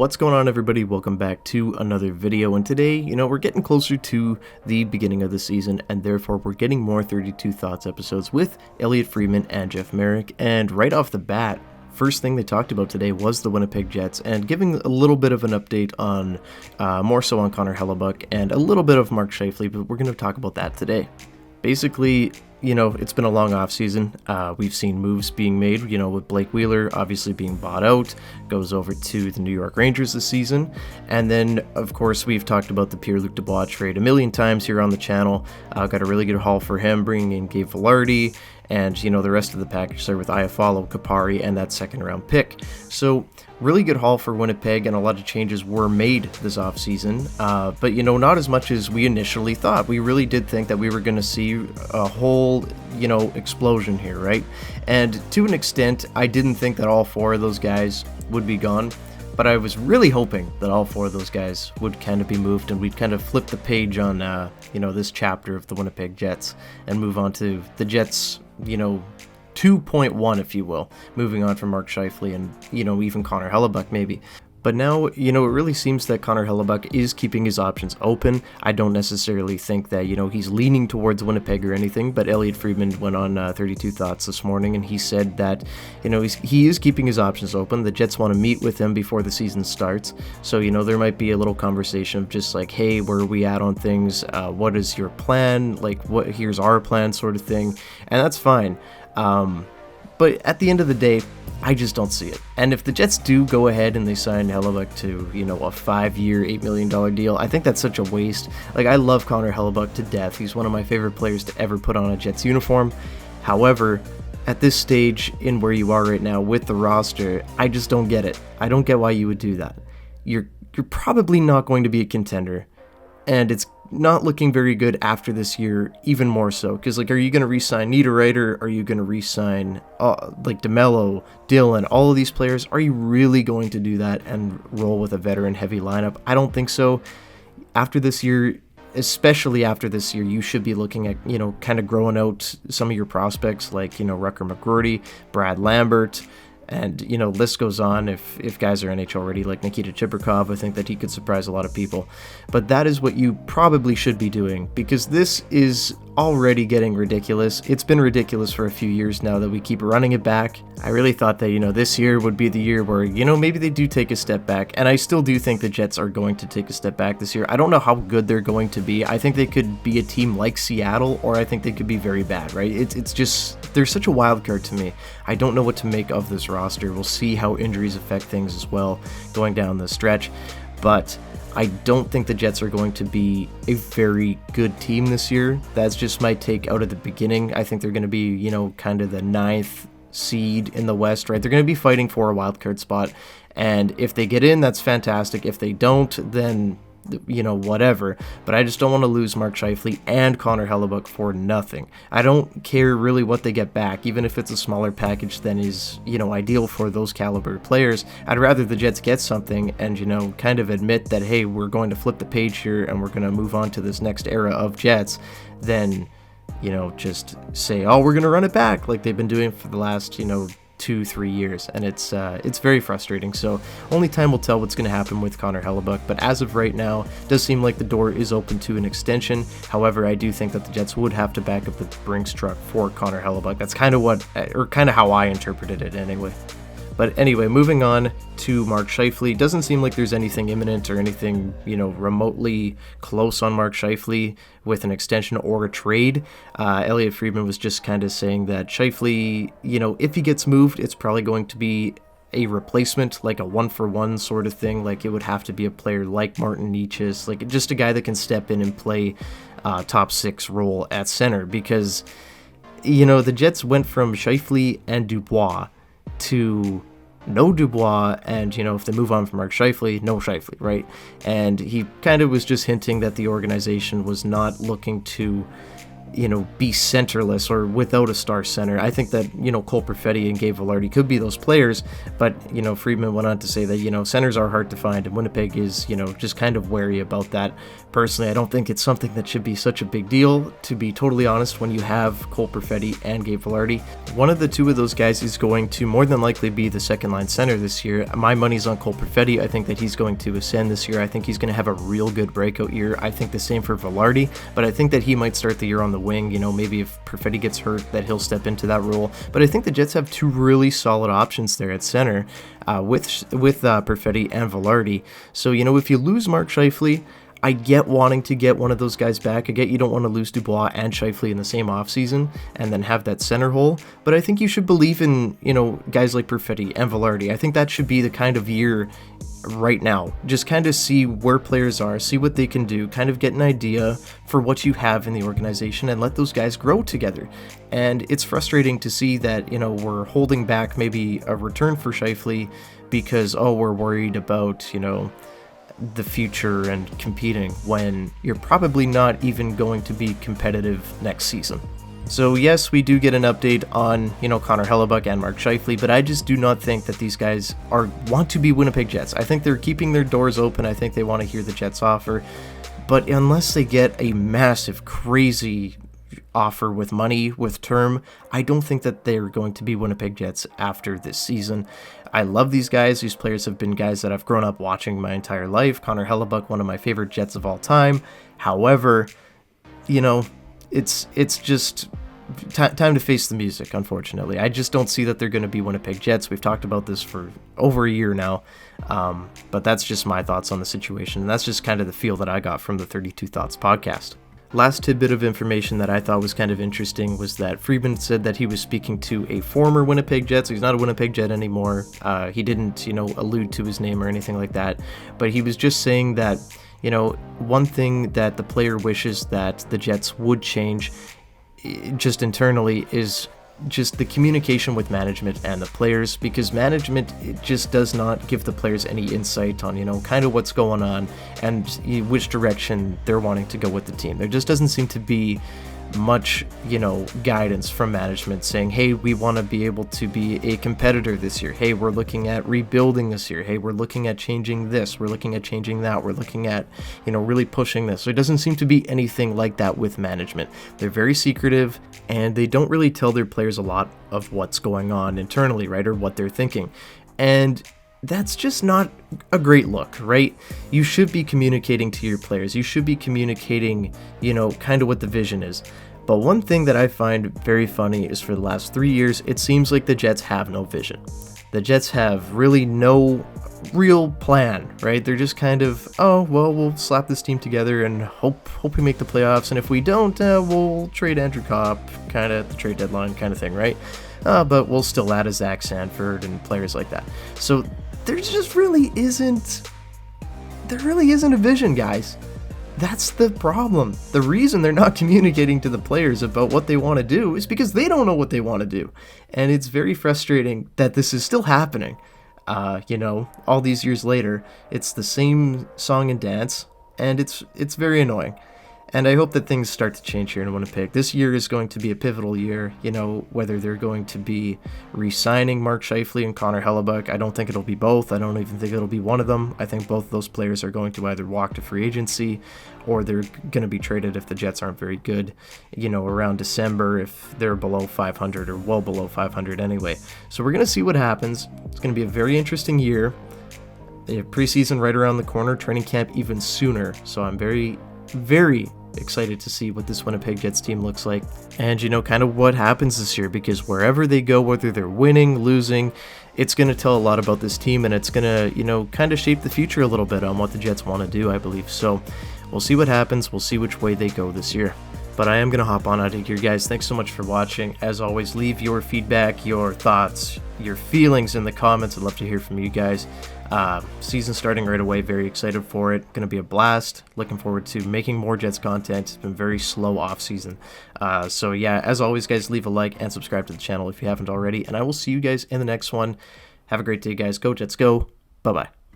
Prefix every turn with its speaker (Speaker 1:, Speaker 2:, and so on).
Speaker 1: What's going on, everybody? Welcome back to another video, and today, we're getting closer to the beginning of the season, and therefore we're getting more 32 Thoughts episodes with Elliotte Friedman and Jeff Marek. And right off the bat, first thing they talked about today was the Winnipeg Jets, and giving a little bit of an update on, more so on Connor Hellebuyck, and a little bit of Mark Scheifele, but we're going to talk about that today. Basically, it's been a long offseason. We've seen moves being made, with Blake Wheeler obviously being bought out, goes over to the New York Rangers this season. And then, of course, we've talked about the Pierre Luc Dubois trade a million times here on the channel. Got a really good haul for him, bringing in Gabe Vilardi, and, the rest of the package there with Iafallo, Kapari, and that second-round pick. So, really good haul for Winnipeg, and a lot of changes were made this offseason, but, not as much as we initially thought. We really did think that we were going to see a whole, explosion here, right? And to an extent, I didn't think that all four of those guys would be gone, but I was really hoping that all four of those guys would kind of be moved, and we'd kind of flip the page on, this chapter of the Winnipeg Jets and move on to the Jets, 2.1, if you will, moving on from Mark Scheifele and, even Connor Hellebuyck maybe. But now, it really seems that Connor Hellebuyck is keeping his options open. I don't necessarily think that, he's leaning towards Winnipeg or anything, but Elliotte Friedman went on 32 Thoughts this morning, and he said that, he is keeping his options open. The Jets want to meet with him before the season starts. So, there might be a little conversation of just like, hey, where are we at on things? What is your plan? Like, here's our plan sort of thing. And that's fine. But at the end of the day, I just don't see it. And if the Jets do go ahead and they sign Hellebuyck to, a 5-year, $8 million deal, I think that's such a waste. Like, I love Connor Hellebuyck to death. He's one of my favorite players to ever put on a Jets uniform. However, at this stage in where you are right now with the roster, I just don't get it. I don't get why you would do that. You're probably not going to be a contender, and it's not looking very good after this year, even more so. Because, are you going to re-sign Niederreiter? Are you going to re-sign, DeMello, Dillon, all of these players? Are you really going to do that and roll with a veteran-heavy lineup? I don't think so. After this year, especially after this year, you should be looking at, kind of growing out some of your prospects, like, Rucker McGroarty, Brad Lambert, and, list goes on. If guys are NHL ready, like Nikita Chibrikov, I think that he could surprise a lot of people. But that is what you probably should be doing, because this is already getting ridiculous. It's been ridiculous for a few years now that we keep running it back. I really thought that, this year would be the year where, maybe they do take a step back. And I still do think the Jets are going to take a step back this year. I don't know how good they're going to be. I think they could be a team like Seattle, or I think they could be very bad, right? It's just, they're such a wild card to me. I don't know what to make of this roster. We'll see how injuries affect things as well going down the stretch. But I don't think the Jets are going to be a very good team this year. That's just my take out of the beginning. I think they're going to be, kind of the 9th seed in the West, right? They're going to be fighting for a wild card spot. And if they get in, that's fantastic. If they don't, then, whatever. But I just don't want to lose Mark Scheifele and Connor Hellebuyck for nothing. I don't care really what they get back, even if it's a smaller package than is, ideal for those caliber players. I'd rather the Jets get something and, kind of admit that, hey, we're going to flip the page here and we're going to move on to this next era of Jets than, just say, oh, we're going to run it back like they've been doing for the last, 2-3 years, and it's very frustrating. So only time will tell what's going to happen with Connor Hellebuyck, but as of right now, it does seem like the door is open to an extension. However, I do think that the Jets would have to back up the Brinks truck for Connor Hellebuyck. That's kind of how I interpreted it anyway. But anyway, moving on to Mark Scheifele. Doesn't seem like there's anything imminent or anything, remotely close on Mark Scheifele with an extension or a trade. Elliotte Friedman was just kind of saying that Scheifele, if he gets moved, it's probably going to be a replacement, like a 1-for-1 sort of thing. Like, it would have to be a player like Martin Necas, like just a guy that can step in and play top 6 role at center. Because, the Jets went from Scheifele and Dubois to no Dubois, and if they move on from Mark Scheifele, no Scheifele, right? And he kind of was just hinting that the organization was not looking to be centerless or without a star center. I think that, Cole Perfetti and Gabe Vilardi could be those players, but, Friedman went on to say that, centers are hard to find, and Winnipeg is, just kind of wary about that. Personally, I don't think it's something that should be such a big deal, to be totally honest, when you have Cole Perfetti and Gabe Vilardi. One of the two of those guys is going to more than likely be the second line center this year. My money's on Cole Perfetti. I think that he's going to ascend this year. I think he's going to have a real good breakout year. I think the same for Vilardi, but I think that he might start the year on the wing. Maybe if Perfetti gets hurt, that he'll step into that role. But I think the Jets have two really solid options there at center with Perfetti and Vilardi. So, if you lose Mark Scheifele, I get wanting to get one of those guys back. I get you don't want to lose Dubois and Scheifele in the same offseason and then have that center hole. But I think you should believe in, guys like Perfetti and Vilardi. I think that should be the kind of year right now. Just kind of see where players are, see what they can do, kind of get an idea for what you have in the organization and let those guys grow together. And it's frustrating to see that, we're holding back maybe a return for Scheifele because, we're worried about, the future and competing when you're probably not even going to be competitive next season. So yes, we do get an update on, Connor Hellebuyck and Mark Scheifele, but I just do not think that these guys want to be Winnipeg Jets. I think they're keeping their doors open. I think they want to hear the Jets offer, but unless they get a massive, crazy offer with money, with term, I don't think that they're going to be Winnipeg Jets after this season. I love these guys. These players have been guys that I've grown up watching my entire life. Connor Hellebuyck, one of my favorite Jets of all time. However, it's just time to face the music, unfortunately. I just don't see that they're going to be Winnipeg Jets. We've talked about this for over a year now, but that's just my thoughts on the situation, and that's just kind of the feel that I got from the 32 Thoughts podcast. Last tidbit of information that I thought was kind of interesting was that Friedman said that he was speaking to a former Winnipeg Jet, so he's not a Winnipeg Jet anymore. He didn't, allude to his name or anything like that, but he was just saying that, one thing that the player wishes that the Jets would change just internally is just the communication with management and the players, because management, it just does not give the players any insight on, kind of what's going on and which direction they're wanting to go with the team. There just doesn't seem to be much, guidance from management saying, hey, we want to be able to be a competitor this year. Hey, we're looking at rebuilding this year. Hey, we're looking at changing this. We're looking at changing that. We're looking at, really pushing this. So it doesn't seem to be anything like that with management. They're very secretive, and they don't really tell their players a lot of what's going on internally, right, or what they're thinking. And that's just not a great look, right? You should be communicating to your players. You should be communicating, kind of what the vision is. But one thing that I find very funny is for the last 3 years, it seems like the Jets have no vision. The Jets have really no real plan, right? They're just kind of, we'll slap this team together and hope we make the playoffs. And if we don't, we'll trade Andrew Kopp kind of at the trade deadline kind of thing, right? But we'll still add a Zach Sanford and players like that. So there really isn't a vision, guys. That's the problem. The reason they're not communicating to the players about what they want to do is because they don't know what they want to do. And it's very frustrating that this is still happening. All these years later, it's the same song and dance, and it's very annoying. And I hope that things start to change here in Winnipeg. This year is going to be a pivotal year, whether they're going to be re-signing Mark Scheifele and Connor Hellebuyck. I don't think it'll be both. I don't even think it'll be one of them. I think both of those players are going to either walk to free agency or they're going to be traded if the Jets aren't very good, around December if they're below 500 or well below 500 anyway. So we're going to see what happens. It's going to be a very interesting year. They have preseason right around the corner, training camp even sooner. So I'm very, very excited to see what this Winnipeg Jets team looks like and kind of what happens this year, because wherever they go, whether they're winning, losing, it's going to tell a lot about this team, and it's going to kind of shape the future a little bit on what the Jets want to do, I believe. So we'll see what happens. We'll see which way they go this year. But I am going to hop on out of here, guys. Thanks so much for watching. As always, leave your feedback, your thoughts, your feelings in the comments. I'd love to hear from you guys. Season starting right away. Very excited for it. Going to be a blast. Looking forward to making more Jets content. It's been very slow off season. So yeah, as always, guys, leave a like and subscribe to the channel if you haven't already. And I will see you guys in the next one. Have a great day, guys. Go Jets, go. Bye-bye.